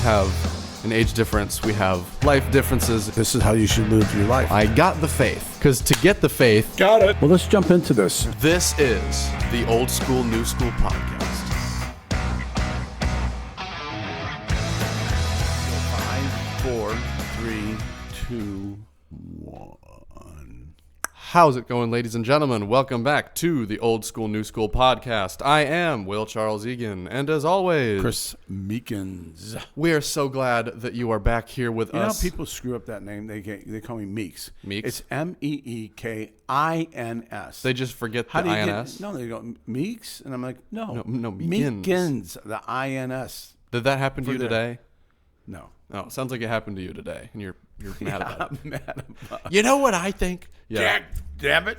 have an age difference. We have life differences. This is how you should live your life. I got the faith, because to get the faith, Got it. Well, let's jump into this. this is the Old School, New School podcast. 5, 4, 3, 2, 1. How's it going, ladies and gentlemen? Welcome back to the Old School, New School podcast. I am Will Charles Egan, and as always, Chris Meekins. we are so glad that you are back here with You know, us. people screw up that name. They call me Meeks. Meeks? It's Meekins. They just forget How the do you INS. get? No, they go Meeks, and I'm like, no, Meekins. Meekins. The INS. Did that happen to you there. today? No. Oh, it sounds like it happened to you today, and you're mad about it. I'm mad about it. You know what I think? Jack, damn it!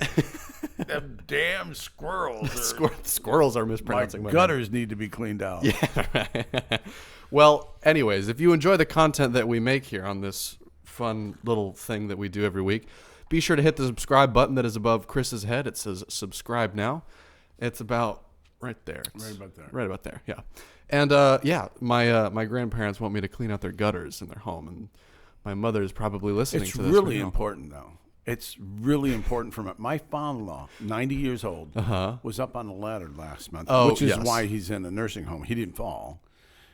Them damn squirrels. Squirrels are My mispronouncing my gutters need to be cleaned out. name. Yeah, right. Well, anyways, if you enjoy the content that we make here on this fun little thing that we do every week, be sure to hit the subscribe button that is above Chris's head. It says subscribe now. It's about right there. Right about there. Right about there, yeah. And my grandparents want me to clean out their gutters in their home, and my mother is probably listening It's to this. really right now. important, though. It's really important for my father-in-law, 90 years old, was up on the ladder last month, Oh, which is yes. why he's in a nursing home. He didn't fall.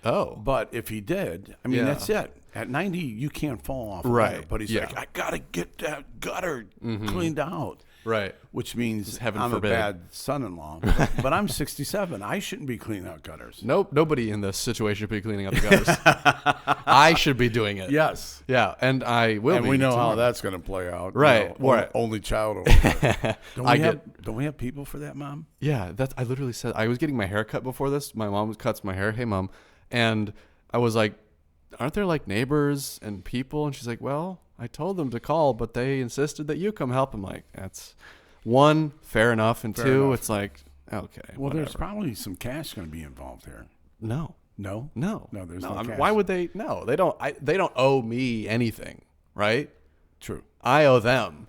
Oh, But if he did, I mean, Yeah. that's it. At 90, you can't fall off a Right, ladder. But he's yeah. like, I got to get that gutter cleaned out. right. Which means heaven I'm forbid. a bad son-in-law. But I'm 67. I shouldn't be cleaning out gutters. Nope, nobody in this situation should be cleaning out the gutters. I should be doing it. Yes. Yeah, and I will. And be we know tomorrow. how that's going to play out. Right, You know, right. Only child over there. I Don't we have people for that, Mom? Yeah, I literally said I was getting my hair cut before this. My mom cuts my hair. Hey, Mom, and I was like, "Aren't there like neighbors and people?" And she's like, "Well, I told them to call, but they insisted that you come help." I'm like, "That's one, fair enough, and Fair two, enough. it's like, okay, Well, whatever." there's probably some cash going to be involved here. No, No? no, No, there's no I mean, cash. why would they? No, they don't. They don't owe me anything, right? True. I owe them,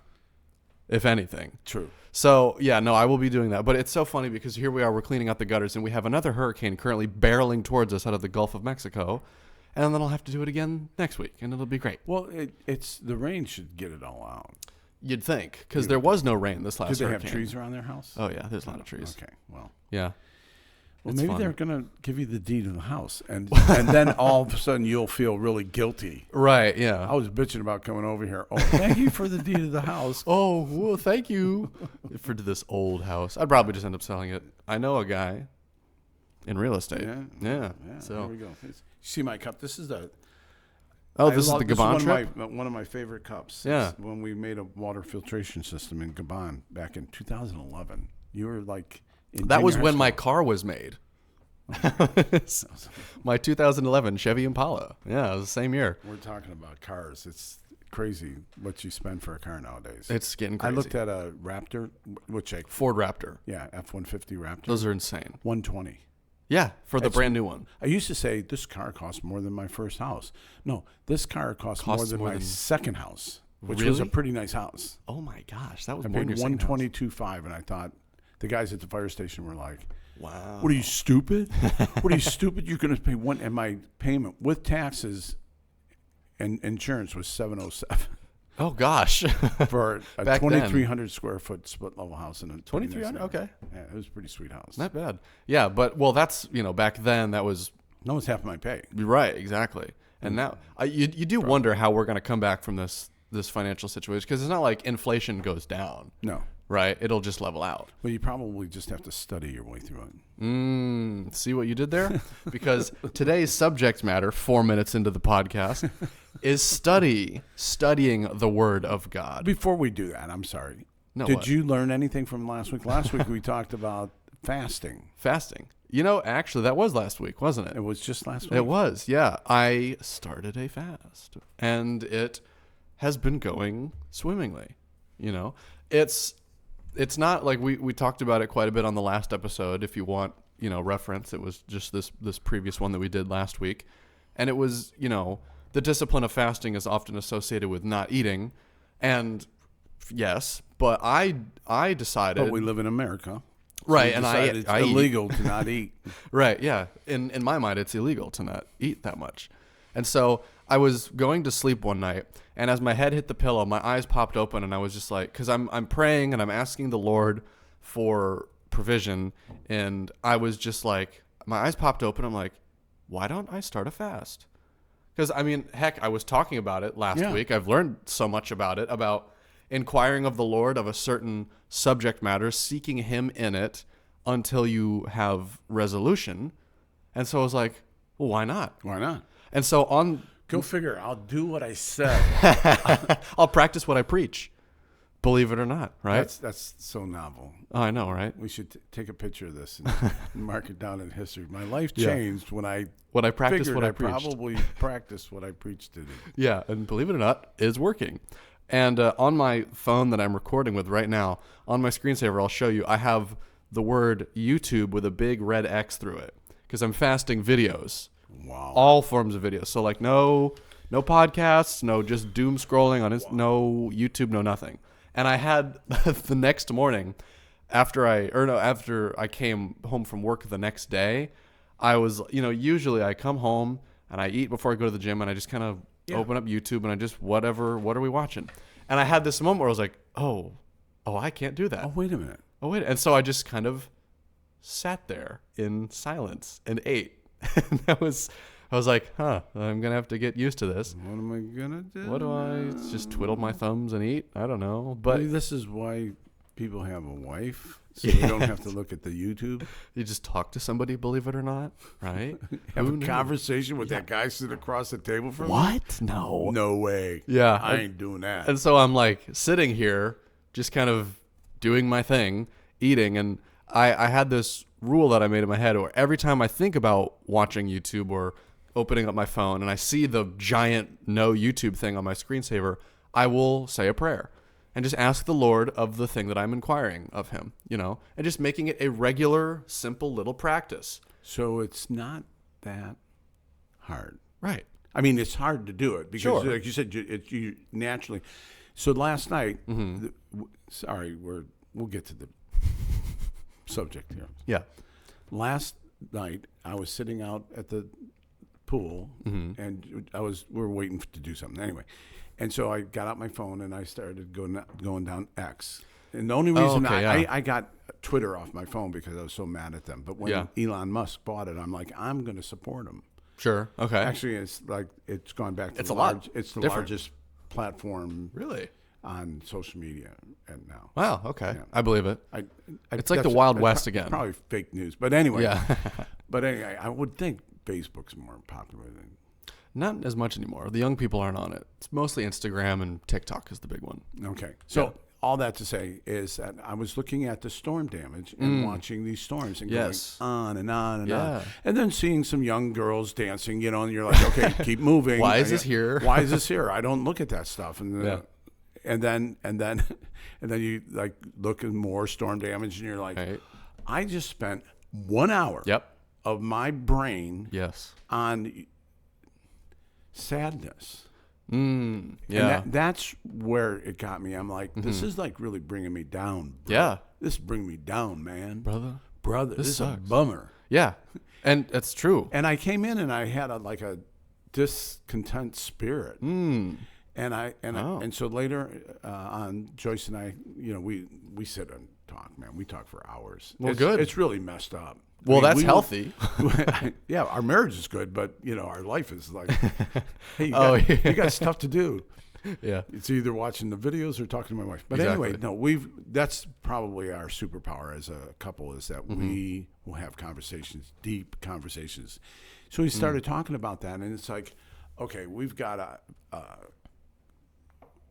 if anything. True. So, yeah, no, I will be doing that. But it's so funny because here we are, we're cleaning out the gutters, and we have another hurricane currently barreling towards us out of the Gulf of Mexico. And then I'll have to do it again next week, and it'll be great. Well, it's the rain should get it all out. You'd think, because there was no rain this last Do they hurricane. have trees around their house? Oh, yeah, there's a lot of trees. Okay, well. Yeah. Well, It's maybe fun. they're going to give you the deed of the house, and then all of a sudden you'll feel really guilty. Right, yeah. I was bitching about coming over here. Oh, thank you for the deed of the house. Oh, well, thank you for this old house. I'd probably just end up selling it. I know a guy in real estate. Yeah. Yeah. Yeah, So, there we go. See my cup? This is the... oh, this is the Gabon trip? One of my favorite cups. Yeah. It's when we made a water filtration system in Gabon back in 2011. You were like... in That was junior when high my school. car was made. My 2011 Chevy Impala. Yeah, it was the same year. We're talking about cars. It's crazy what you spend for a car nowadays. It's getting crazy. I looked at a Raptor, which I... Ford Raptor. Yeah, F-150 Raptor. Those are insane. 120. Yeah, for the brand new one. I used to say, this car costs more than my first house. No, this car costs more than my second house, which was a Really? pretty nice house. Oh my gosh, that was I more than paid your second house. $122,500, and I thought the guys at the fire station were like, Wow. "What are you, stupid? What are you, stupid? You're going to pay one?" And my payment with taxes and insurance was $707 Oh gosh. for a Back then. 2,300 square foot split level house in a 2,300? Okay. Yeah, it was a pretty sweet house. Not bad. Yeah, but well, that's back then that was No, it's half my pay. right, exactly. And now you do wonder how we're going to come back from this financial situation because it's not like inflation goes down, No. right? It'll just level out. Well, you probably just have to study your way through it. See what you did there? Because today's subject matter, 4 minutes into the podcast, is studying the Word of God. Before we do that, I'm sorry. No, Did what? you learn anything from last week? Last week we talked about fasting. Fasting. Actually, that was last week, wasn't it? It was just last week. It was, yeah. I started a fast, and it has been going swimmingly. It's not like we talked about it quite a bit on the last episode. If you want, reference, it was just this previous one that we did last week, and it was, the discipline of fasting is often associated with not eating, and yes, but I decided. But we live in America. Right, you and decide I it's eat. illegal to not eat. Right, yeah. In my mind, it's illegal to not eat that much. And so I was going to sleep one night, and as my head hit the pillow, my eyes popped open, and I was just like, because I'm praying and I'm asking the Lord for provision, and I was just like, my eyes popped open. I'm like, why don't I start a fast? Because, I mean, heck, I was talking about it last week. I've learned so much about it, about inquiring of the Lord of a certain subject matter, seeking him in it until you have resolution. And so I was like, well, why not? Why not? And so Go figure. I'll do what I said. I'll practice what I preach. Believe it or not, right? That's so novel. Oh, I know, right? We should take a picture of this and mark it down in history. My life changed when I practiced what I preached. Probably practiced what I preached today. Yeah, and believe it or not, it's working. And on my phone that I'm recording with right now, on my screensaver, I'll show you, I have the word YouTube with a big red X through it because I'm fasting videos. Wow. All forms of videos. So like no podcasts, no just doom scrolling on no YouTube, no nothing. And I had the next morning after I came home from work the next day, I was, usually I come home and I eat before I go to the gym and I just kind of open up YouTube and I just what are we watching? And I had this moment where I was like, oh, I can't do that. Oh, wait a minute. And so I just kind of sat there in silence and ate. And I was like, I'm going to have to get used to this. What am I going to do? What do I just twiddle my thumbs and eat? I don't know. But maybe this is why people have a wife, so you don't have to look at the YouTube. You just talk to somebody, believe it or not, right? Have a conversation with that guy sitting across the table from What? me? No. No way. Yeah. I ain't doing that. And so I'm like sitting here just kind of doing my thing, eating, and I had this rule that I made in my head where every time I think about watching YouTube or opening up my phone and I see the giant no YouTube thing on my screensaver, I will say a prayer and just ask the Lord of the thing that I'm inquiring of him, and just making it a regular, simple little practice. So it's not that hard. Right. I mean, it's hard to do it because, Sure. like you said, you naturally. So last night, we'll get to the subject here. Yeah. Last night, I was sitting out at the pool, and we were waiting to do something anyway. And so I got out my phone and I started going down X. And the only reason I got Twitter off my phone because I was so mad at them. But when Elon Musk bought it, I'm like, I'm going to support him. Sure. Okay. Actually, it's like it's gone back to it's the different. largest platform Really on social media and now. Wow. Okay. Yeah. I believe it. It's like the that's- Wild that's West again. Probably fake news, but anyway. Yeah. But anyway, I would think Facebook's more popular than. Not as much anymore. The young people aren't on it. It's mostly Instagram and TikTok is the big one. Okay. So all that to say is that I was looking at the storm damage and watching these storms and going on and on and on. And then seeing some young girls dancing, and you're like, okay, keep moving. Why is this here? Why is this here? I don't look at that stuff. And then you like look at more storm damage and you're like, I just spent 1 hour of my brain on sadness. And that's where it got me. I'm like, this is like really bringing me down. Bro. Yeah. This is bringing me down, man. Brother, this is a bummer. Yeah. And that's true. And I came in and I had a discontent spirit. And so later on, Joyce and I, we sit and talk, man. We talk for hours. Well, good. It's really messed up. Well, that's healthy. Yeah, our marriage is good, but our life is like, hey, you got stuff to do. Yeah, it's either watching the videos or talking to my wife. But anyway, that's probably our superpower as a couple is that we will have conversations, deep conversations. So we started talking about that, and it's like, okay, we've got to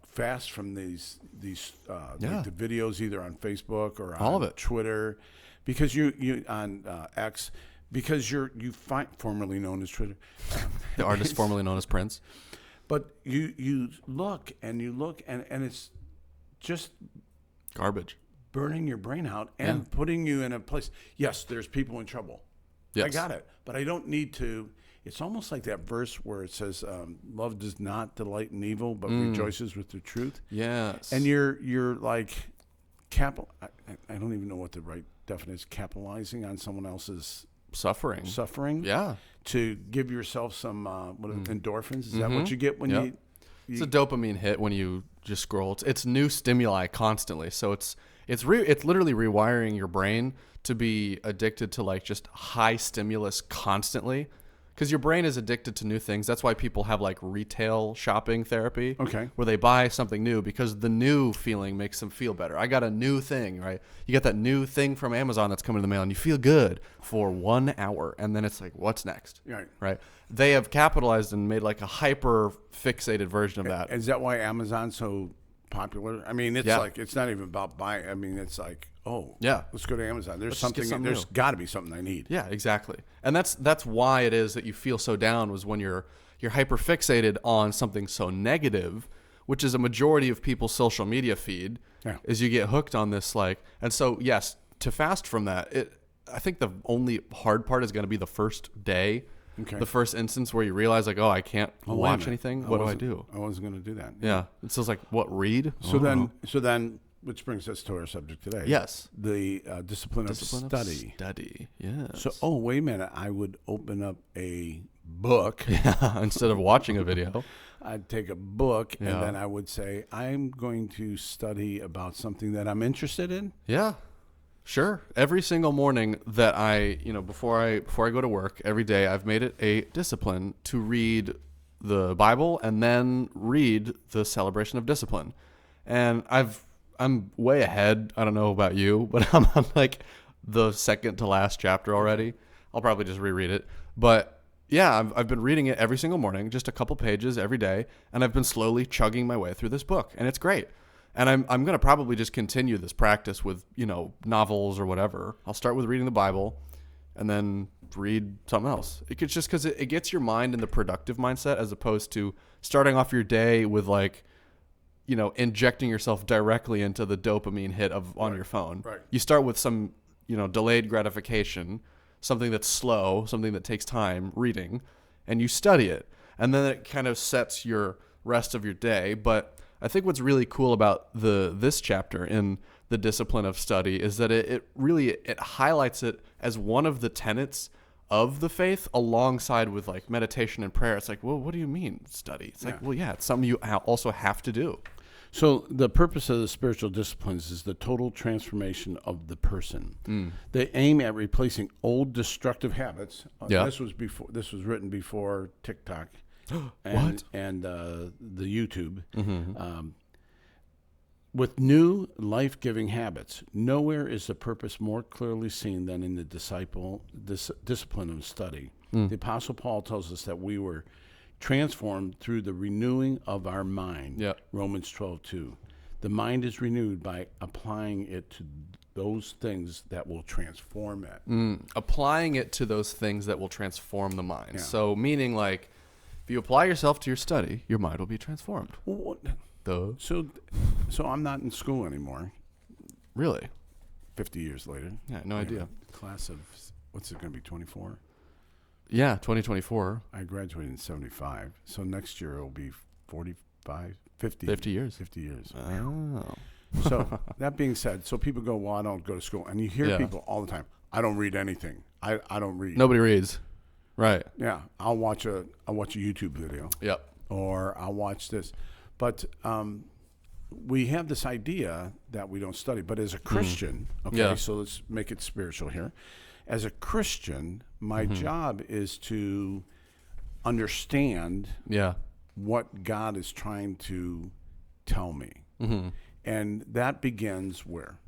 fast from these like the videos either on Facebook or on all of it. Twitter. Because you on X, because you find formerly known as Twitter, the artist formerly known as Prince. But you look and it's just garbage, burning your brain out and putting you in a place. Yes, there's people in trouble. Yes. I got it, but I don't need to. It's almost like that verse where it says, "Love does not delight in evil, but rejoices with the truth." Yes, and you're like, I don't even know what the right definition, capitalizing on someone else's suffering to give yourself some endorphins. Is that what you get when you? It's a dopamine hit when you just scroll. It's new stimuli constantly, so it's literally rewiring your brain to be addicted to like just high stimulus constantly. Because your brain is addicted to new things. That's why people have like retail shopping therapy. Okay. Where they buy something new because the new feeling makes them feel better. I got a new thing, right? You get that new thing from Amazon that's coming in the mail and you feel good for 1 hour. And then it's like, what's next? Right. They have capitalized and made like a hyper fixated version of that. Is that why Amazon's so popular? I mean, it's like, it's not even about buying. I mean, it's like, let's go to Amazon. There's there's got to be something I need. Yeah, exactly. And that's why it is that you feel so down, was when you're hyper fixated on something so negative, which is a majority of people's social media feed, is you get hooked on this like, and so yes, to fast from that, I think the only hard part is going to be the first day. Okay. The first instance where you realize like, I can't watch anything. What do I do? I wasn't going to do that. Yeah. So it's like, what, read? So then, which brings us to our subject today. Yes. The discipline of study. Yes. So, wait a minute. I would open up a book. Instead of watching a video. I'd take a book and then I would say, I'm going to study about something that I'm interested in. Yeah. Sure. Every single morning that before I go to work every day, I've made it a discipline to read the Bible and then read the Celebration of Discipline. And I'm way ahead. I don't know about you, but I'm on like the second to last chapter already. I'll probably just reread it. But yeah, I've been reading it every single morning, just a couple pages every day. And I've been slowly chugging my way through this book, and it's great. And I'm going to probably just continue this practice with, novels or whatever. I'll start with reading the Bible and then read something else. It's just because it gets your mind in the productive mindset, as opposed to starting off your day with like, injecting yourself directly into the dopamine hit on your phone. Right. You start with some, delayed gratification, something that's slow, something that takes time, reading, and you study it. And then it kind of sets your rest of your day. But I think what's really cool about this chapter in the discipline of study is that it really highlights it as one of the tenets of the faith, alongside with like meditation and prayer. It's like, well, what do you mean study? It's like, well, yeah, it's something you also have to do. So the purpose of the spiritual disciplines is the total transformation of the person. They aim at replacing old destructive habits. This was written before TikTok. and the YouTube, with new life-giving habits. Nowhere is the purpose more clearly seen than in the discipline of study. The Apostle Paul tells us that we were transformed through the renewing of our mind. Romans 12:2. The mind is renewed by applying it to those things that will transform it. Applying it to those things that will transform the mind. So meaning like, if you apply yourself to your study, your mind will be transformed. So I'm not in school anymore. Really? 50 years later. Yeah, no idea. Class of, what's it going to be, 24? Yeah, 2024. I graduated in 75. So next year it'll be 45, 50. 50 years. 50 years. Oh. So that being said, so people go, well, I don't go to school. And you hear people all the time, I don't read anything. I don't read. Nobody reads. Right. Yeah. I'll watch a YouTube video. Yep. Or I'll watch this. But we have this idea that we don't study. But as a Christian, so let's make it spiritual here. As a Christian, my job is to understand what God is trying to tell me. And that begins where?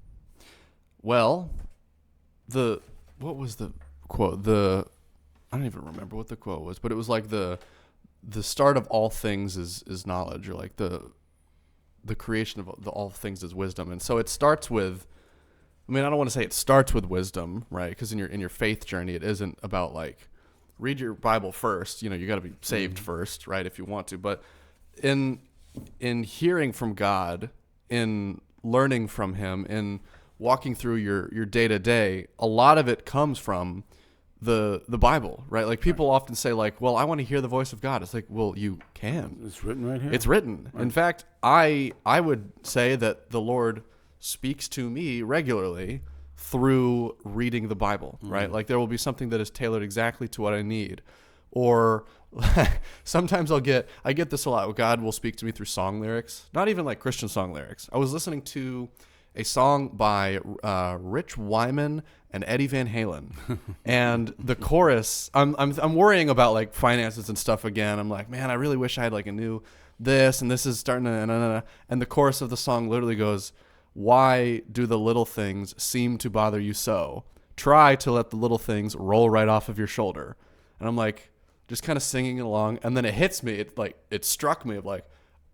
Well, what was the quote? I don't even remember what the quote was, but it was like the start of all things is knowledge, or like the creation of all things is wisdom. And so it starts with, I mean, I don't want to say it starts with wisdom, right? Because in your faith journey, it isn't about like read your Bible first. You got to be saved first, right? If you want to, but in hearing from God, in learning from Him, in walking through your day to day, a lot of it comes from the Bible, right? Like people often say like, well, I want to hear the voice of God. It's like, well, you can. It's written right here. It's written. Right. In fact, I would say that the Lord speaks to me regularly through reading the Bible, right? Like there will be something that is tailored exactly to what I need. Or sometimes I get this a lot. God will speak to me through song lyrics, not even like Christian song lyrics. I was listening to a song by Rich Wyman and Eddie Van Halen, and the chorus. I'm worrying about like finances and stuff again. I'm like, man, I really wish I had like a new this, and this is starting to, and the chorus of the song literally goes, "Why do the little things seem to bother you so? Try to let the little things roll right off of your shoulder." And I'm like, just kind of singing along, and then it hits me. It struck me of like,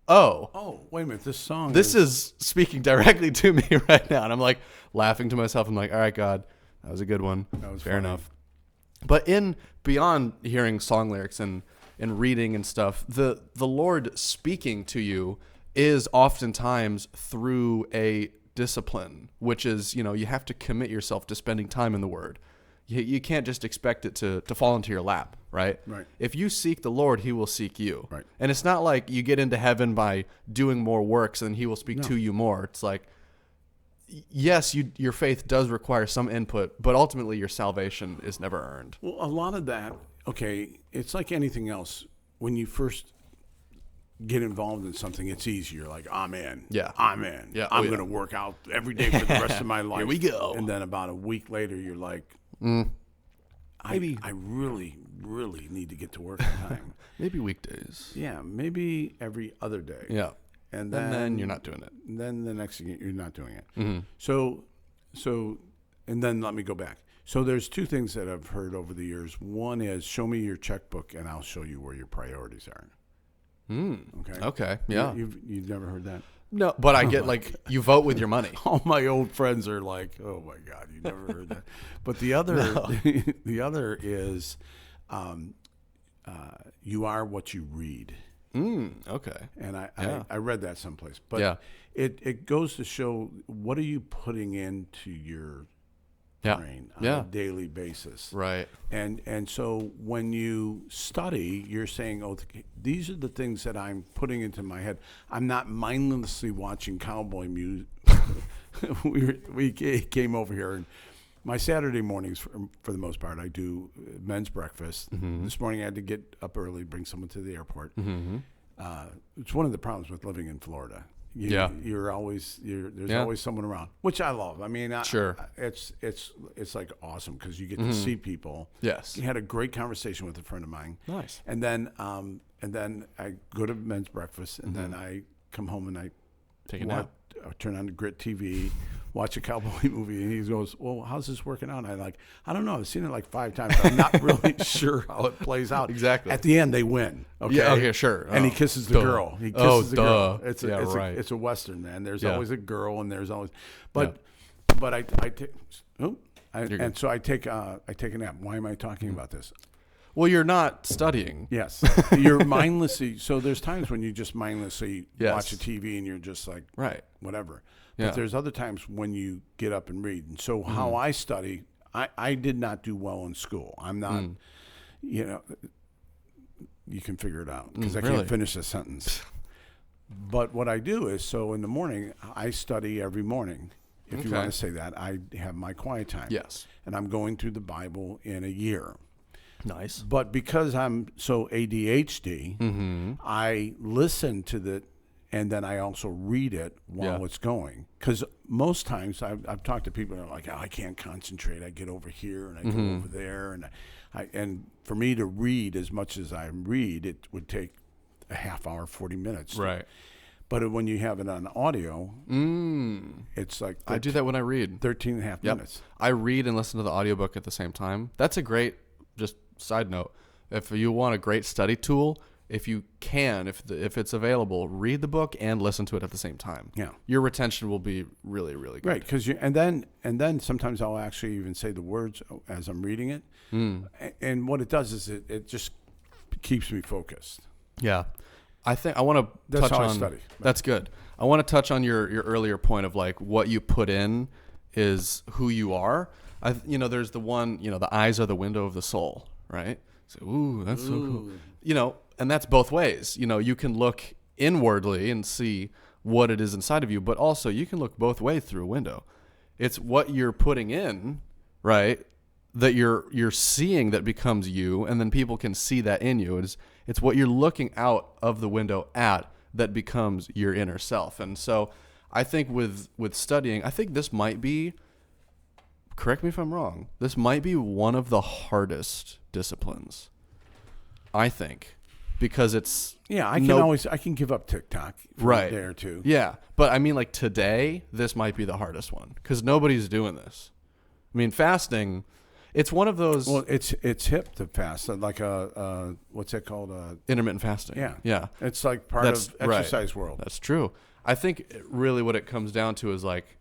oh, wait a minute, this song. This is speaking directly to me right now. And I'm like laughing to myself. I'm like, all right, God, that was a good one. That was fair funny. enough. But beyond hearing song lyrics and reading and stuff, the Lord speaking to you is oftentimes through a discipline, which is, you have to commit yourself to spending time in the Word. You can't just expect it to fall into your lap, right? Right. If you seek the Lord, He will seek you. Right. And it's not like you get into heaven by doing more works and He will speak to you more. It's like, yes, your faith does require some input, but ultimately your salvation is never earned. Well, a lot of that, okay, it's like anything else. When you first get involved in something, it's easier. Like, I'm in. Yeah. I'm in. Yeah. I'm going to work out every day for the rest of my life. Here we go. And then about a week later, you're like, Maybe. I really, really need to get to work on time. Maybe weekdays. Yeah, maybe every other day. Yeah. And then you're not doing it. Then the next thing, you're not doing it. Mm-hmm. So, and then let me go back. So there's two things that I've heard over the years. One is, show me your checkbook and I'll show you where your priorities are. Okay. Okay. Yeah. You've never heard that? No, but I get like you vote with your money. All my old friends are like, "Oh my God, you never heard that." But the other, the other is, you are what you read. Okay. And I read that someplace. But Yeah. it goes to show, what are you putting into your brain on a daily basis? Right. And so when you study, you're saying, oh, these are the things that I'm putting into my head. I'm not mindlessly watching cowboy music. we came over here, and my Saturday mornings, for the most part, I do men's breakfast. Mm-hmm. This morning I had to get up early, bring someone to the airport. Mm-hmm. It's one of the problems with living in Florida. There's always someone around, which I love. I mean, Sure. It's like awesome because you get to see people. Yes. You had a great conversation with a friend of mine. Nice. And then I go to men's breakfast, and then I come home and I Take a nap. Turn on the Grit TV, watch a cowboy movie, and he goes, "Well, how's this working out?" And I don't know. I've seen it like 5 times. I'm not really sure how it plays out. Exactly. At the end, they win. Okay. Yeah. Okay. Sure. And he kisses the girl. He kisses the girl. It's a Western, man. There's always a girl, and there's always, but I take. And so I take a nap. Why am I talking about this? Well, you're not studying. Yes, you're mindlessly. So there's times when you just mindlessly watch a TV and you're just like, whatever. But there's other times when you get up and read. And so how I study, I did not do well in school. I'm not, you can figure it out because I can't finish a sentence. But what I do is, so in the morning, I study every morning. If you want to say that, I have my quiet time. Yes. And I'm going through the Bible in a year. Nice. But because I'm so ADHD, I listen to and then I also read it while it's going. Because most times I've talked to people that are like, oh, I can't concentrate. I get over here and I go over there. And for me to read as much as I read, it would take a half hour, 40 minutes. Right. But when you have it on audio, it's like I do that when I read. 13 and a half minutes. I read and listen to the audiobook at the same time. That's a great, just side note, if you want a great study tool, if you can, if it's available, read the book and listen to it at the same time. Yeah. Your retention will be really, really good. Right, because and then sometimes I'll actually even say the words as I'm reading it. And what it does is it just keeps me focused. Yeah. I think I want to touch on. I study. That's good. I want to touch on your earlier point of like what you put in is who you are. There's the one, the eyes are the window of the soul, right? So, that's so cool. And that's both ways. You can look inwardly and see what it is inside of you, but also you can look both ways through a window. It's what you're putting in, right, that you're seeing that becomes you, and then people can see that in you. It's what you're looking out of the window at that becomes your inner self. And so I think with studying, I think this might be, correct me if I'm wrong, this might be one of the hardest disciplines, I think, because it's I can give up TikTok for a day or two. Yeah, but I mean, like today, this might be the hardest one because nobody's doing this. I mean, fasting, it's one of those. Well, it's hip to fast, like what's that called? Intermittent fasting. Yeah. It's like part of exercise world. That's true. I think really what it comes down to is like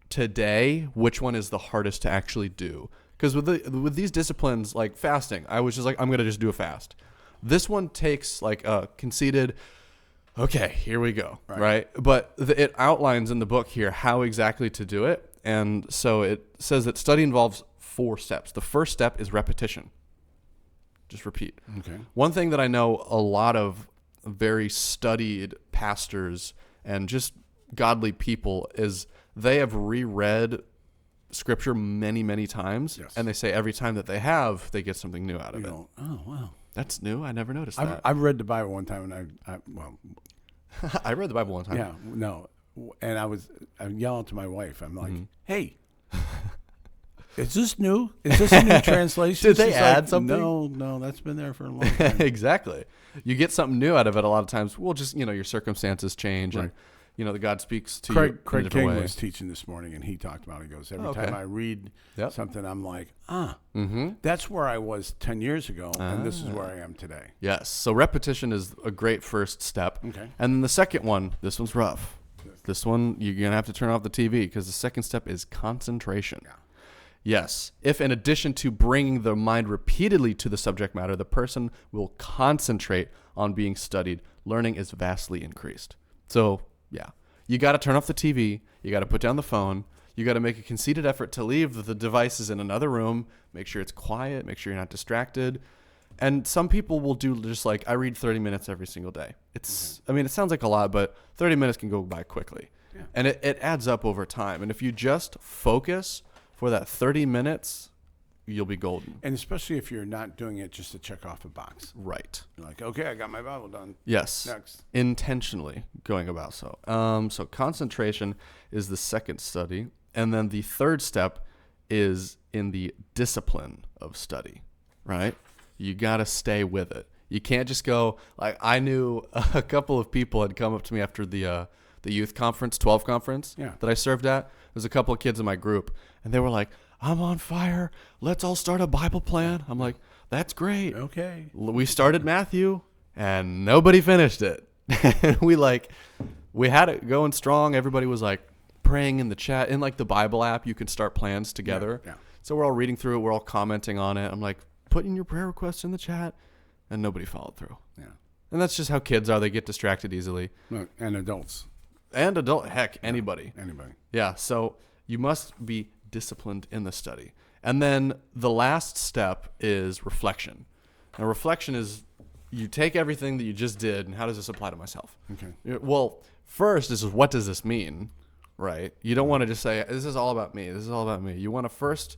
today, which one is the hardest to actually do? Because with these disciplines like fasting, I was just like, I'm gonna just do a fast. This one takes like a conceited, okay, here we go, right? But it outlines in the book here how exactly to do it. And so it says that study involves 4 steps. The first step is repetition. Just repeat. Okay. One thing that I know a lot of very studied pastors and just godly people is they have reread scripture many, many times. Yes. And they say every time that they have, they get something new out of it. Oh, wow. That's new. I never noticed that. I've read the Bible one time, and I read the Bible one time. Yeah, no. And I'm yelling to my wife. I'm like, hey, is this new? Is this a new translation? Did they add something? No, that's been there for a long time. Exactly. You get something new out of it a lot of times. Well, just, your circumstances change and, the God speaks to you in a Craig different way. King was teaching this morning, and he talked about it. He goes, every time I read something, I'm like, that's where I was 10 years ago, and this is where I am today. Yes. So repetition is a great first step. Okay. And then the second one, this one's rough. This one, you're going to have to turn off the TV because the second step is concentration. Yeah. Yes. If in addition to bringing the mind repeatedly to the subject matter, the person will concentrate on being studied, learning is vastly increased. So, yeah, you got to turn off the TV. You got to put down the phone. You got to make a conceited effort to leave the devices in another room. Make sure it's quiet. Make sure you're not distracted. And some people will do just like, I read 30 minutes every single day. I mean, it sounds like a lot, but 30 minutes can go by quickly. Yeah. And it adds up over time. And if you just focus for that 30 minutes, you'll be golden. And especially if you're not doing it just to check off a box. Right. You're like, okay, I got my Bible done. Yes. Next. Intentionally going about so. So concentration is the second study. And then the third step is in the discipline of study, right? You got to stay with it. You can't just go, like I knew a couple of people had come up to me after the youth conference, 12 conference that I served at. There's a couple of kids in my group, and they were like, I'm on fire. Let's all start a Bible plan. I'm like, that's great. Okay. We started Matthew, and nobody finished it. we had it going strong. Everybody was like praying in the chat. In like the Bible app, you can start plans together. Yeah. So we're all reading through it. We're all commenting on it. I'm like, put in your prayer requests in the chat, and nobody followed through. Yeah. And that's just how kids are. They get distracted easily. And adults. Heck, anybody. Anybody. Yeah, so you must be disciplined in the study. And then the last step is reflection. Now, reflection is you take everything that you just did, and how does this apply to myself? Okay. Well, first is what does this mean, right? You don't want to just say, this is all about me. This is all about me. You want to first...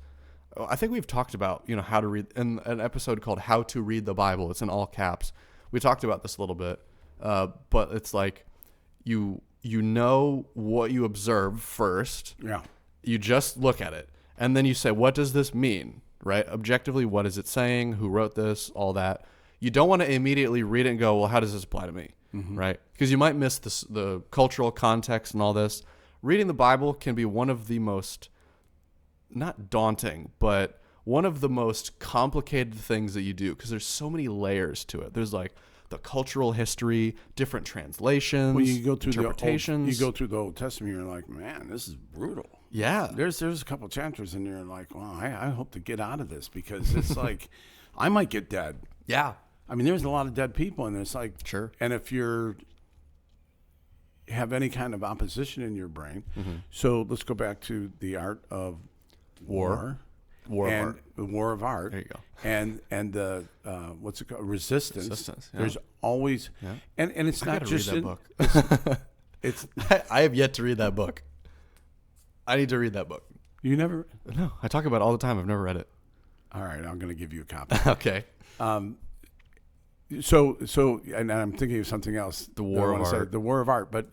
I think we've talked about, how to read in an episode called How to Read the Bible. It's in all caps. We talked about this a little bit, but it's like you know what you observe first. Yeah. You just look at it, and then you say, what does this mean, right? Objectively, what is it saying? Who wrote this? All that. You don't want to immediately read it and go, well, how does this apply to me, right? Because you might miss the cultural context and all this. Reading the Bible can be one of the most... not daunting, but one of the most complicated things that you do because there's so many layers to it. There's like the cultural history, different translations, you go through interpretations. You go through the Old Testament, you're like, man, this is brutal. Yeah. There's a couple chapters in there like, well, I hope to get out of this because it's like, I might get dead. Yeah. I mean, there's a lot of dead people, and it's like, sure. And if have any kind of opposition in your brain, so let's go back to the art of war and art. The war of art. There you go. And the what's it called? Resistance. Yeah. There's always and it's not just read that book. It's I have yet to read that book. I need to read that book. You never? No, I talk about it all the time. I've never read it. All right, I'm going to give you a copy. Okay. So, and I'm thinking of something else. The war of art. The war of art. But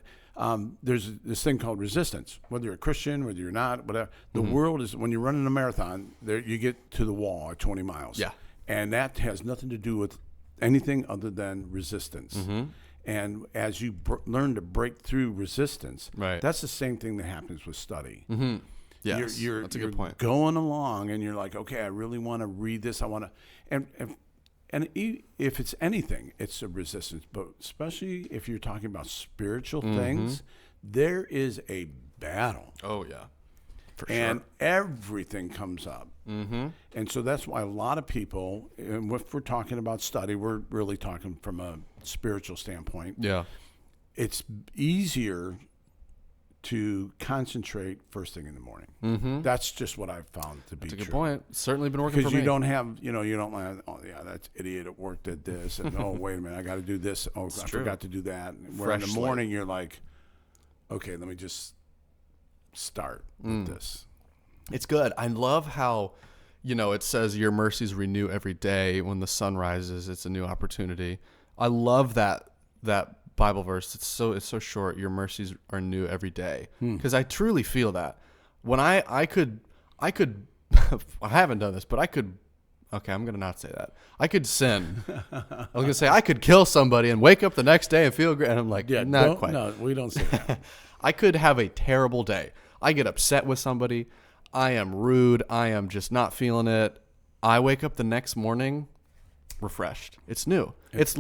there's this thing called resistance. Whether you're a Christian, whether you're not, whatever. The world is, when you're running a marathon, there you get to the wall at 20 miles. Yeah. And that has nothing to do with anything other than resistance. And as you learn to break through resistance, Right. that's the same thing that happens with study. Yes, You're that's a good point. Going along, and you're like, okay, I really want to read this. I want to, and if it's anything, it's a resistance. But especially if you're talking about spiritual things, there is a battle. Oh, yeah. For And sure. everything comes up. And so that's why a lot of people, and if we're talking about study, we're really talking from a spiritual standpoint. Yeah. It's easier to concentrate first thing in the morning. That's just what I've found to be That's a true. good point. Certainly been working for Because me. you don't have, you don't like, oh, yeah, that idiot at work did this. And, oh, wait a minute, I got to do this. Oh, I true. forgot to do that. Where Fresh in the slate. morning, you're like, okay, let me just start with this. It's good. I love how, it says your mercies renew every day. When the sun rises, it's a new opportunity. I love that Bible verse. It's so short. Your mercies are new every day. Because I truly feel that. When I could, I haven't done this, but I could. Okay, I'm gonna not say that. I could sin. I was gonna say I could kill somebody and wake up the next day and feel great. And I'm like, not quite. No, we don't say that. I could have a terrible day. I get upset with somebody. I am rude. I am just not feeling it. I wake up the next morning refreshed. It's new. It's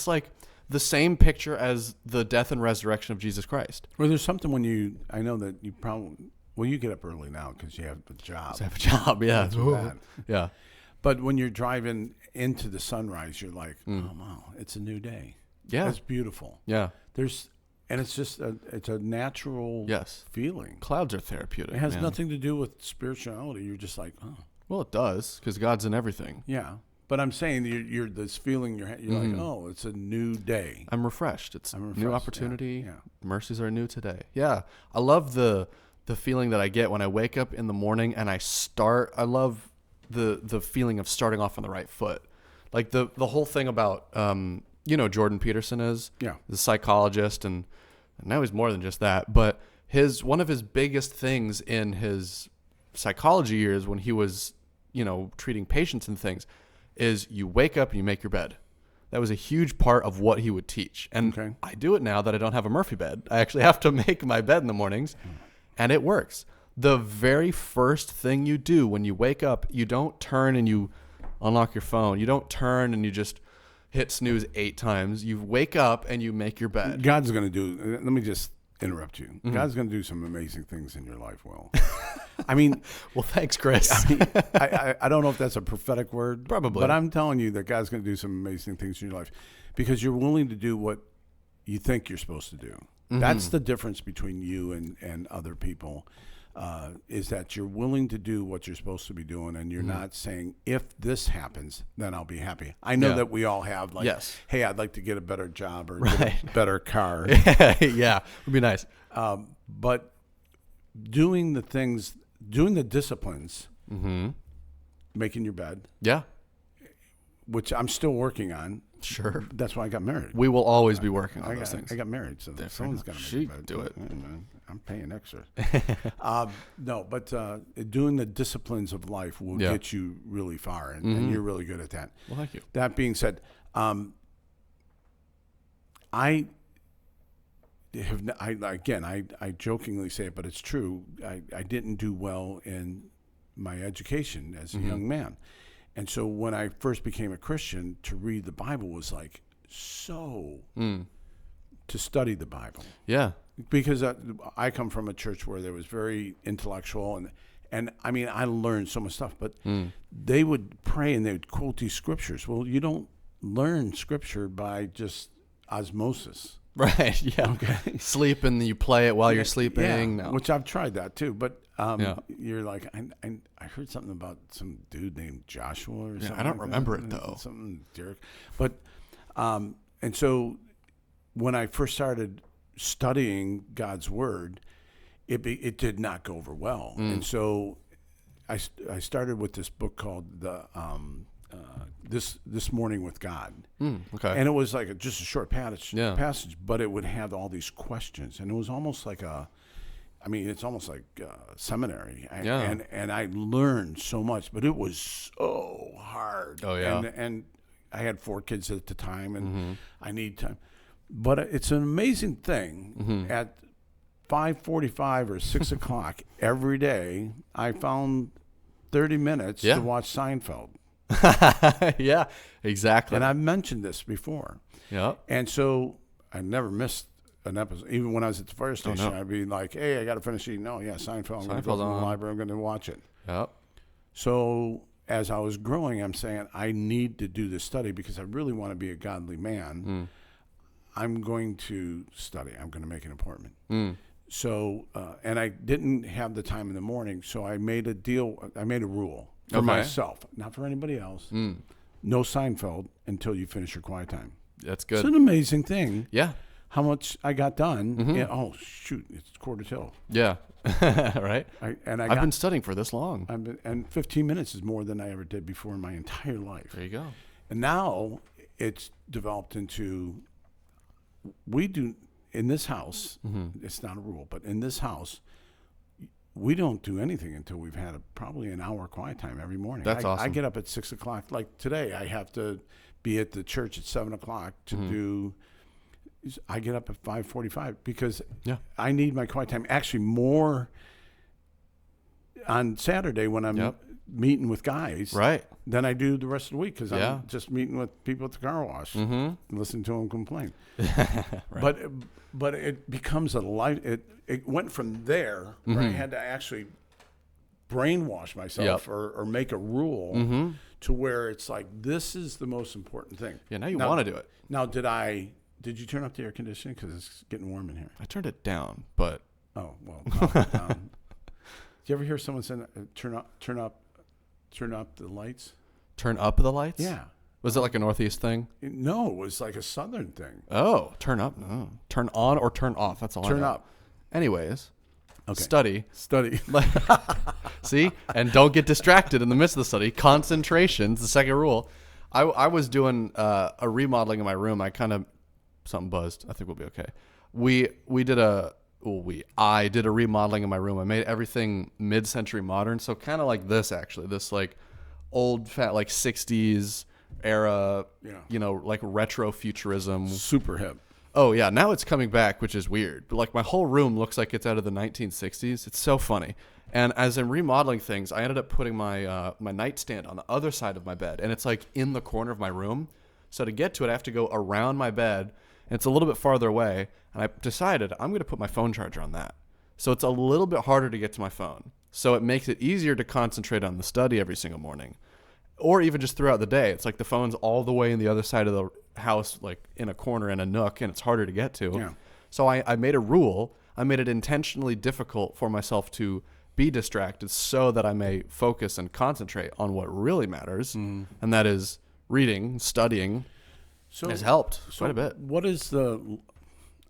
like the same picture as the death and resurrection of Jesus Christ. Well, there's something I know that you probably, you get up early now because you have a job. I have a job, yeah. That's bad. Yeah. But when you're driving into the sunrise, you're like, oh, wow, it's a new day. Yeah. That's beautiful. Yeah. And it's just it's a natural feeling. Clouds are therapeutic. It has nothing to do with spirituality. You're just like, oh. Well, it does, because God's in everything. Yeah. But I'm saying you're this feeling, you're like, oh, it's a new day. I'm refreshed. It's I'm new refreshed, opportunity. yeah. Mercies are new today. Yeah. I love the feeling that I get when I wake up in the morning and I love the feeling of starting off on the right foot. Like the whole thing about, Jordan Peterson is the psychologist, and now he's more than just that, but one of his biggest things in his psychology years when he was, treating patients and things is you wake up and you make your bed. That was a huge part of what he would teach. And I do it now that I don't have a Murphy bed. I actually have to make my bed in the mornings, and it works. The very first thing you do when you wake up, you don't turn and you unlock your phone. You don't turn and you just hit snooze 8 times. You wake up and you make your bed. God's going to do, let me just interrupt you. God's going to do some amazing things in your life, Will. I mean, well, thanks, Chris. I don't know if that's a prophetic word. Probably. But I'm telling you that God's going to do some amazing things in your life because you're willing to do what you think you're supposed to do. That's the difference between you and other people. Is that you're willing to do what you're supposed to be doing, and you're not saying, if this happens, then I'll be happy. I know that we all have, like, hey, I'd like to get a better job or get a better car. Yeah, would be nice. But doing the disciplines, making your bed, which I'm still working on. Sure. That's why I got married. We will always be working on those things. I got married, so someone's got to make a bed. Do it. I'm paying extra. No, but doing the disciplines of life will get you really far, and you're really good at that. Well, thank you. That being said, I jokingly say it, but it's true. I didn't do well in my education as a young man. And so when I first became a Christian, to read the Bible was like to study the Bible. Yeah. Because I come from a church where there was very intellectual, and I mean, I learned so much stuff, but they would pray and they would quote these scriptures. Well, you don't learn scripture by just osmosis. Right, yeah. Okay. Sleep and you play it while you're sleeping. Yeah, which I've tried that too, but you're like, I heard something about some dude named Joshua or something. I don't like remember that. it though. Something Derek. But, and so when I first started studying God's word, it did not go over well. And so I started with this book called This Morning with God. Okay. And it was like just a short passage, but it would have all these questions. And it was almost like it's almost like seminary. And I learned so much, but it was so hard. Oh, yeah. And I had 4 kids at the time, and I need time. But it's an amazing thing. At 5:45 or 6 o'clock every day, I found 30 minutes to watch Seinfeld. Yeah, exactly. And I've mentioned this before. Yeah. And so I never missed an episode. Even when I was at the fire station, I'd be like, hey, I got to finish eating. No, Seinfeld. I'm going to go to the library. I'm going to watch it. Yep. So as I was growing, I'm saying, I need to do this study because I really want to be a godly man. I'm going to study. I'm going to make an appointment. So, and I didn't have the time in the morning, so I made a deal. I made a rule for myself, not for anybody else. No Seinfeld until you finish your quiet time. That's good. It's an amazing thing. Yeah. How much I got done. Yeah, oh, shoot, it's 1:45. Yeah. Right? I've been studying for this long. And 15 minutes is more than I ever did before in my entire life. There you go. And now it's developed into, we do, in this house, it's not a rule, but in this house, we don't do anything until we've had probably an hour quiet time every morning. That's awesome. I get up at 6 o'clock. Like today, I have to be at the church at 7 o'clock to do. I get up at 5:45 because I need my quiet time. Actually, more on Saturday when I'm meeting with guys, than I do the rest of the week because I'm just meeting with people at the car wash and listening to them complain. But it becomes a life. It went from there where I had to actually brainwash myself or make a rule to where it's like, this is the most important thing. Yeah, now you want to do it. Now, did you turn up the air conditioning? Because it's getting warm in here. I turned it down, but... Oh, well, calm it down. Did you ever hear someone say, turn up the lights? Turn up the lights? Yeah. Was it like a Northeast thing? No, it was like a Southern thing. Oh, turn up? No. Turn on or turn off? That's all I know. Turn up. Anyways, Study. See? And don't get distracted in the midst of the study. Concentration's the second rule. I was doing a remodeling in my room. Something buzzed. I think we'll be okay. I did a remodeling in my room. I made everything mid-century modern. So kind of like this, actually. This like old, fat, like 60s era, like retro futurism. Super hip. Oh, yeah. Now it's coming back, which is weird. But like my whole room looks like it's out of the 1960s. It's so funny. And as I'm remodeling things, I ended up putting my my nightstand on the other side of my bed. And it's like in the corner of my room. So to get to it, I have to go around my bed. And it's a little bit farther away. And I decided I'm going to put my phone charger on that. So it's a little bit harder to get to my phone. So it makes it easier to concentrate on the study every single morning. Or even just throughout the day. It's like the phone's all the way in the other side of the house, like in a corner in a nook, and it's harder to get to. Yeah. So I made a rule. I made it intentionally difficult for myself to be distracted so that I may focus and concentrate on what really matters. And that is reading, studying. So has helped quite a bit.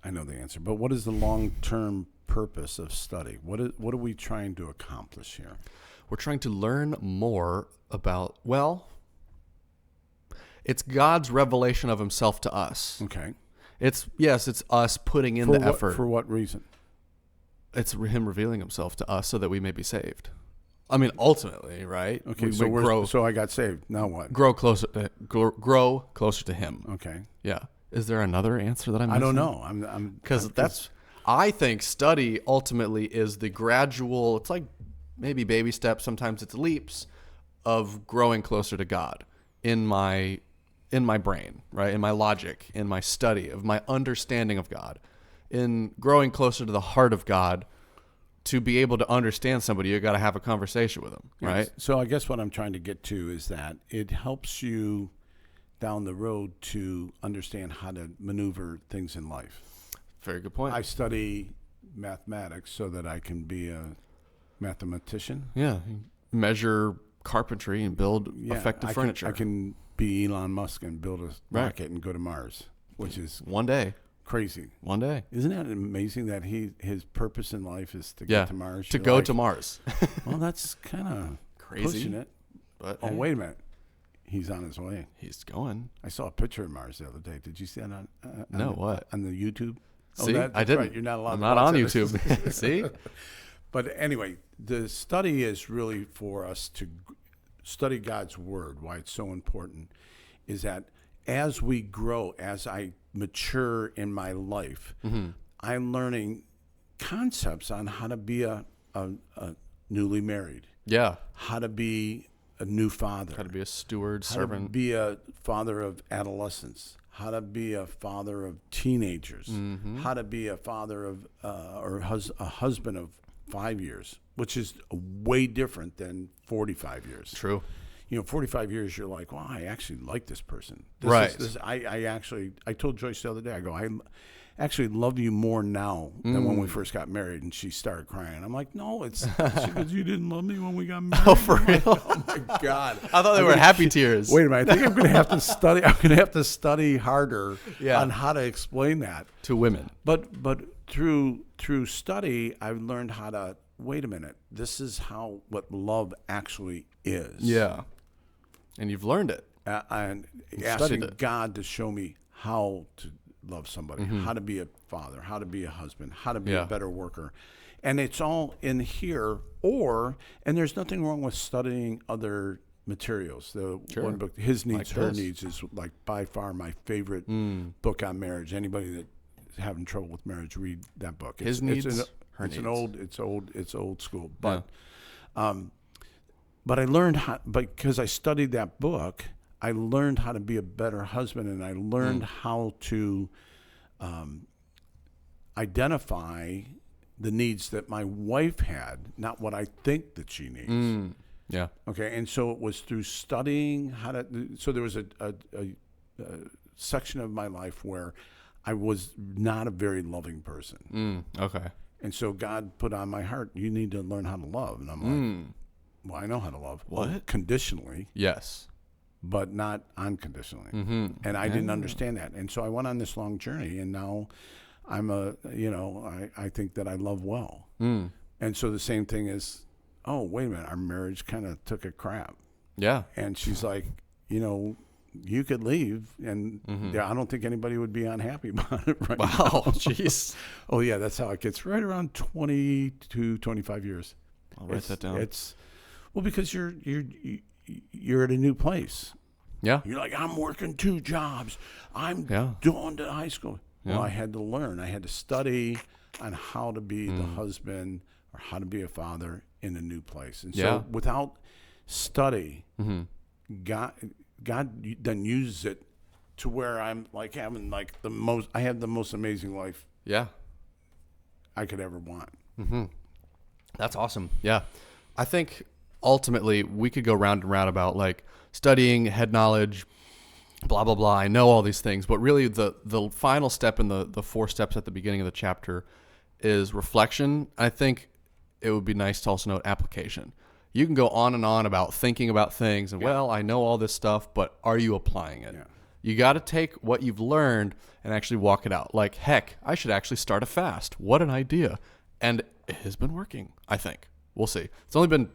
I know the answer, but what is the long-term purpose of study? What are we trying to accomplish here? We're trying to learn more about, it's God's revelation of himself to us. Okay. It's us putting in the effort. For what reason? It's him revealing himself to us so that we may be saved. I mean, ultimately, right? Okay, so I got saved. Now what? Grow closer to him. Okay. Yeah. Is there another answer that I'm missing? I don't know. Because I think study ultimately is the gradual, it's like maybe baby steps, sometimes it's leaps of growing closer to God in my brain, right? In my logic, in my study, of my understanding of God, in growing closer to the heart of God. To be able to understand somebody, you got to have a conversation with them, right? Yes. So I guess what I'm trying to get to is that it helps you down the road to understand how to maneuver things in life. Very good point. I study mathematics so that I can be a mathematician. Yeah, measure carpentry and build effective furniture. I can be Elon Musk and build a rocket and go to Mars, which is one day. Crazy. One day. Isn't that amazing that his purpose in life is to get to Mars? To go to Mars. Well, that's kind of... Crazy. pushing it. But Oh, wait a minute. He's on his way. He's going. I saw a picture of Mars the other day. Did you see that on the YouTube? See, I didn't. Right. You're not allowed. I'm to not watch on it. YouTube. See? But anyway, the study is really for us to study God's word. Why it's so important is that as we grow, as I mature in my life, I'm learning concepts on how to be a newly married. Yeah. How to be a new father. How to be a steward, How servant. to be a father of adolescents. How to be a father of teenagers. How to be a father of a husband of 5 years, which is way different than 45 years. True. 45 years, you're like, well, I actually like this person. Right. I told Joyce the other day, I go, I actually love you more now than when we first got married. And she started crying. I'm like, no, she goes, you didn't love me when we got married. Oh, for real? Oh my God. I thought they were happy tears. Wait a minute. I think I'm going to have to study. I'm going to have to study harder on how to explain that to women. But through study, I've learned how to, wait a minute, this is what love actually is. Yeah. And you've learned it. And You've asking studied it. God to show me how to love somebody, how to be a father, how to be a husband, how to be a better worker. And it's all in here, and there's nothing wrong with studying other materials. The one book, His Needs, Her Needs, is like by far my favorite book on marriage. Anybody that's having trouble with marriage, read that book. His Needs, Her Needs. It's old school. But but I learned how, because I studied that book, I learned how to be a better husband, and I learned how to identify the needs that my wife had, not what I think that she needs. Yeah. Okay, and so it was through studying how to. So there was a section of my life where I was not a very loving person. Okay. And so God put on my heart, you need to learn how to love. And I'm like, well, I know how to love. What? Well, conditionally. Yes. But not unconditionally. And I didn't understand that. And so I went on this long journey, and now I'm I think that I love well. And so the same thing is, oh, wait a minute, our marriage kind of took a crap. Yeah. And she's like, you could leave, and I don't think anybody would be unhappy about it right now. Wow, jeez. Oh, yeah, that's how it gets, right around 20 to 25 years. I'll write that down. Well, because you're at a new place. Yeah. You're like, I'm working 2 jobs. I'm going to high school. Well, I had to learn. I had to study on how to be the husband or how to be a father in a new place. And so without study, God then uses it to where I'm like having like I have the most amazing life I could ever want. That's awesome. Yeah. I think ultimately we could go round and round about like studying, head knowledge, blah, blah, blah. I know all these things, but really the final step in the 4 steps at the beginning of the chapter is reflection. I think it would be nice to also note application. You can go on and on about thinking about things and, well, I know all this stuff, but are you applying it? Yeah. You got to take what you've learned and actually walk it out. Like, heck, I should actually start a fast. What an idea. And it has been working, I think. We'll see. It's only been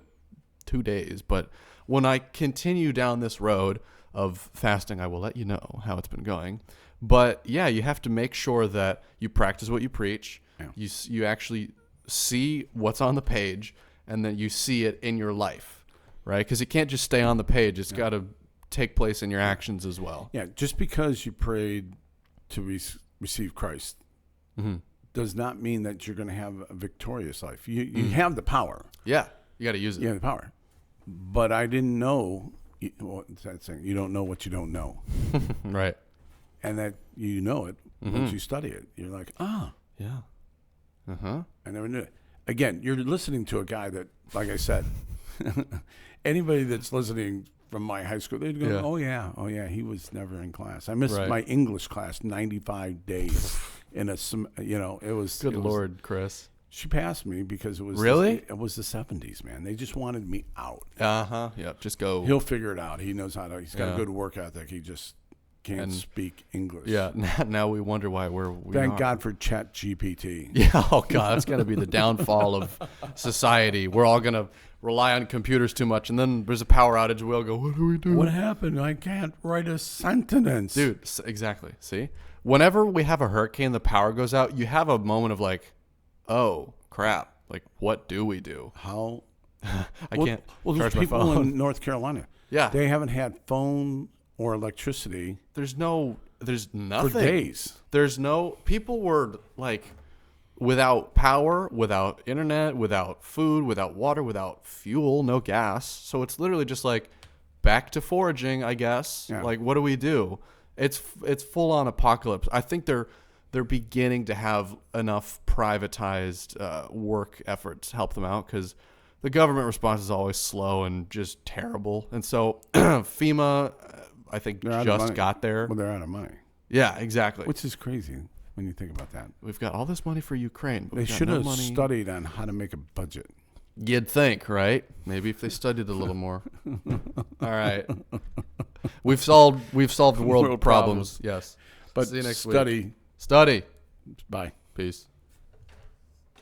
2 days, but when I continue down this road of fasting, I will let you know how it's been going. But yeah, you have to make sure that you practice what you preach. Yeah. You actually see what's on the page, and then you see it in your life, right? Because it can't just stay on the page. It's got to take place in your actions as well. Yeah, just because you prayed to receive Christ does not mean that you're going to have a victorious life. You have the power. Yeah, you got to use it. You have the power. But I didn't know, that saying, you don't know what you don't know. Right. And that you know it once you study it. You're like, yeah. I never knew it. Again, you're listening to a guy that, like I said, anybody that's listening from my high school, they'd go, oh yeah, he was never in class. I missed my English class 95 days in a, it was. Good Lord, Chris. She passed me because it was it was the 70s, man. They just wanted me out. Yeah, just go. He'll figure it out. He knows how to. He's got a good work ethic. He just can't speak English. Yeah, now we wonder why we Thank are. God for Chat GPT. Yeah, oh God, that's going to be the downfall of society. We're all going to rely on computers too much, and then there's a power outage, and we'll go, what do we do? What happened? I can't write a sentence. Dude, exactly. See? Whenever we have a hurricane, the power goes out, you have a moment of like, oh, crap. Like, what do we do? How? I can't Well, charge there's my people phone. in North Carolina. Yeah. They haven't had phone or electricity There's nothing. for days. People were like without power, without internet, without food, without water, without fuel, no gas. So it's literally just like back to foraging, I guess. Yeah. Like, what do we do? It's full on apocalypse. I think they're beginning to have enough privatized work efforts to help them out, because the government response is always slow and just terrible. And so FEMA, I think, just got there. Well, they're out of money. Yeah, exactly. Which is crazy when you think about that. We've got all this money for Ukraine. But They should have studied on how to make a budget. You'd think, right? Maybe if they studied a little more. All right. We've solved world problems. Yes. But see you next study. week. Study. Bye. Peace.